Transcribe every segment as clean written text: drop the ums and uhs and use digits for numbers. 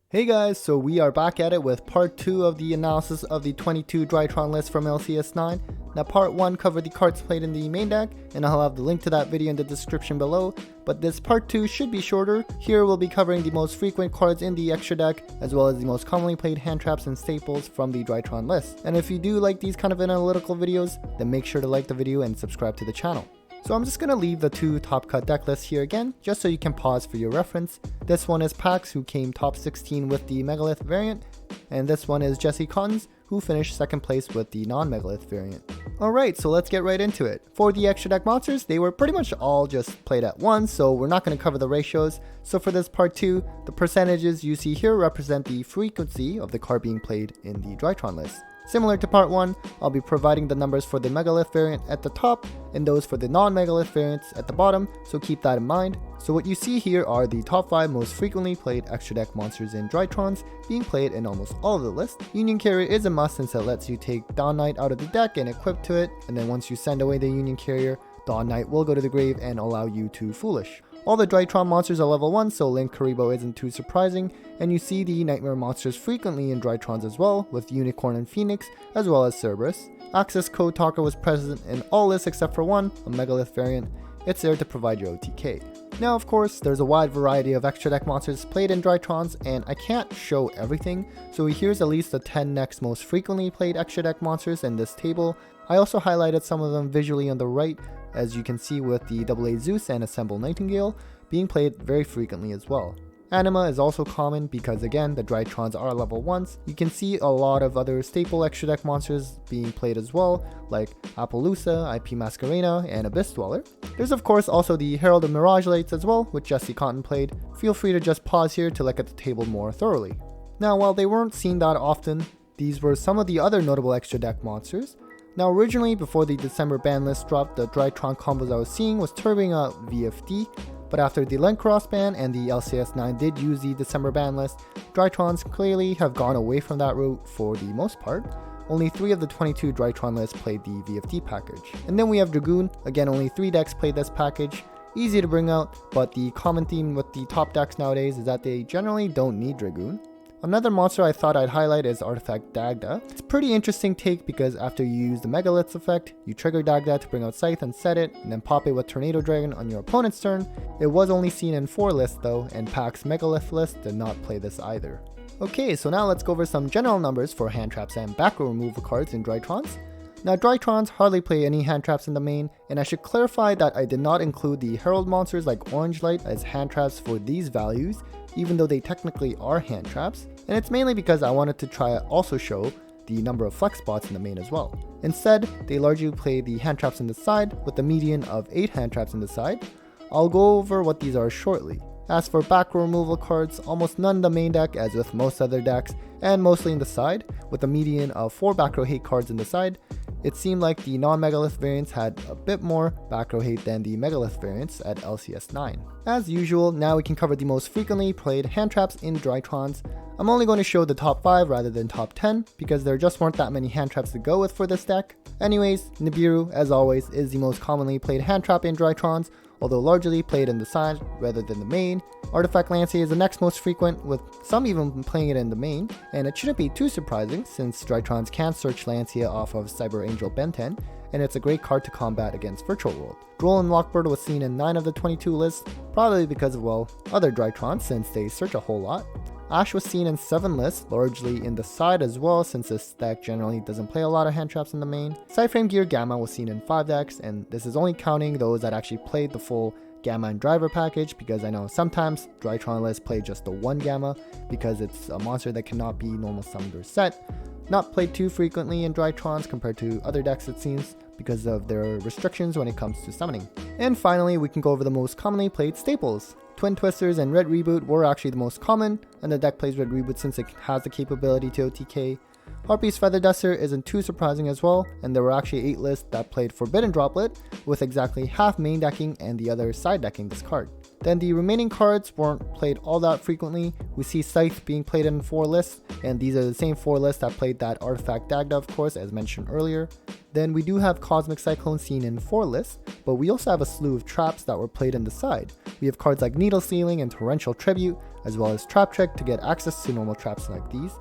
Hey guys, so we are back at it with part 2 of the analysis of the 22 Drytron list from LCS 9. Now part 1 covered the cards played in the main deck, and I'll have the link to that video in the description below, but this part 2 should be shorter. Here we'll be covering the most frequent cards in the extra deck, as well as the most commonly played hand traps and staples from the Drytron list. And if you do like these kind of analytical videos, then make sure to like the video and subscribe to the channel. So I'm just going to leave the two top cut deck lists here again, just so you can pause for your reference. This one is Pax, who came top 16 with the Megalith variant, and this one is Jesse Cottons, who finished second place with the non-Megalith variant. Alright, so let's get right into it. For the extra deck monsters, they were pretty much all just played at once, so we're not going to cover the ratios. So for this part 2, the percentages you see here represent the frequency of the card being played in the Drytron list. Similar to part 1, I'll be providing the numbers for the Megalith variant at the top and those for the non-Megalith variants at the bottom, so keep that in mind. So what you see here are the top 5 most frequently played extra deck monsters in Drytrons, being played in almost all of the list. Union Carrier is a must since it lets you take Dawn Knight out of the deck and equip to it, and then once you send away the Union Carrier, Dawn Knight will go to the grave and allow you to Foolish. All the Drytron monsters are level 1, so Link Karibo isn't too surprising, and you see the Nightmare monsters frequently in Drytrons as well, with Unicorn and Phoenix, as well as Cerberus. Access Code Talker was present in all lists except for one, a Megalith variant. It's there to provide your OTK. Now of course, there's a wide variety of extra deck monsters played in Drytrons, and I can't show everything, so here's at least the 10 next most frequently played extra deck monsters in this table. I also highlighted some of them visually on the right, as you can see with the AA Zeus and Assemble Nightingale being played very frequently as well. Anima is also common because again, the Drytrons are level 1s. You can see a lot of other staple extra deck monsters being played as well, like Appaloosa, IP Masquerena, and Abyss Dweller. There's of course also the Herald of Mirage Lights as well, which Jesse Cotton played. Feel free to just pause here to look at the table more thoroughly. Now while they weren't seen that often, these were some of the other notable extra deck monsters. Now originally, before the December ban list dropped, the Drytron combos I was seeing was Turbing out VFD, but after the Lencross ban and the LCS 9 did use the December ban list, Drytrons clearly have gone away from that route for the most part. Only 3 of the 22 Drytron lists played the VFD package. And then we have Dragoon, again only 3 decks played this package. Easy to bring out, but the common theme with the top decks nowadays is that they generally don't need Dragoon. Another monster I thought I'd highlight is Artifact Dagda. It's a pretty interesting take because after you use the Megaliths effect, you trigger Dagda to bring out Scythe and set it, and then pop it with Tornado Dragon on your opponent's turn. It was only seen in 4 lists though, and Pack's Megalith list did not play this either. Okay, so now let's go over some general numbers for hand traps and backrow removal cards in Drytrons. Now Drytrons hardly play any hand traps in the main, and I should clarify that I did not include the Herald monsters like Orange Light as hand traps for these values, even though they technically are hand traps, and it's mainly because I wanted to try to also show the number of flex spots in the main as well. Instead, they largely play the hand traps in the side with a median of 8 hand traps in the side. I'll go over what these are shortly. As for backrow removal cards, almost none in the main deck as with most other decks, and mostly in the side, with a median of 4 backrow hate cards in the side. It seemed like the non-Megalith variants had a bit more backrow hate than the Megalith variants at LCS 9. As usual, now we can cover the most frequently played hand traps in Drytrons. I'm only going to show the top 5 rather than top 10 because there just weren't that many hand traps to go with for this deck. Anyways, Nibiru, as always, is the most commonly played hand trap in Drytrons, although largely played in the side rather than the main. Artifact Lancea is the next most frequent, with some even playing it in the main, and it shouldn't be too surprising since Drytrons can search Lancea off of Cyber Angel Ben 10, and it's a great card to combat against Virtual World. Droll and Lockbird was seen in 9 of the 22 lists, probably because of, well, other Drytrons since they search a whole lot. Ash was seen in 7 lists, largely in the side as well since this deck generally doesn't play a lot of hand traps in the main. Sideframe Gear Gamma was seen in 5 decks, and this is only counting those that actually played the full Gamma and Driver package, because I know sometimes Drytron lists play just the one Gamma because it's a monster that cannot be normal summoned or set. Not played too frequently in Drytrons compared to other decks it seems, because of their restrictions when it comes to summoning. And finally, we can go over the most commonly played staples. Twin Twisters and Red Reboot were actually the most common, and the deck plays Red Reboot since it has the capability to OTK. Harpy's Feather Duster isn't too surprising as well, and there were actually 8 lists that played Forbidden Droplet, with exactly half main decking and the other side decking this card. Then the remaining cards weren't played all that frequently. We see Scythe being played in 4 lists, and these are the same 4 lists that played that Artifact Dagda of course, as mentioned earlier. Then we do have Cosmic Cyclone seen in 4 lists, but we also have a slew of traps that were played in the side. We have cards like Needle Sealing and Torrential Tribute, as well as Trap Trick to get access to normal traps like these.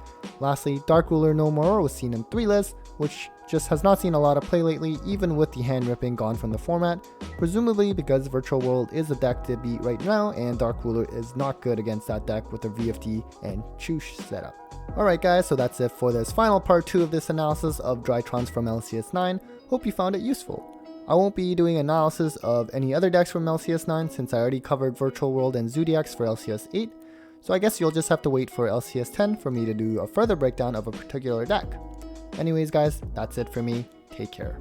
Lastly, Dark Ruler No More was seen in 3 lists, which just has not seen a lot of play lately, even with the hand ripping gone from the format, presumably because Virtual World is a deck to beat right now, and Dark Ruler is not good against that deck with their VFD and Choosh setup. Alright guys, so that's it for this final part 2 of this analysis of Drytrons from LCS 9, hope you found it useful. I won't be doing analysis of any other decks from LCS 9 since I already covered Virtual World and Zodiacs for LCS 8, so I guess you'll just have to wait for LCS 10 for me to do a further breakdown of a particular deck. Anyways guys, that's it for me, take care.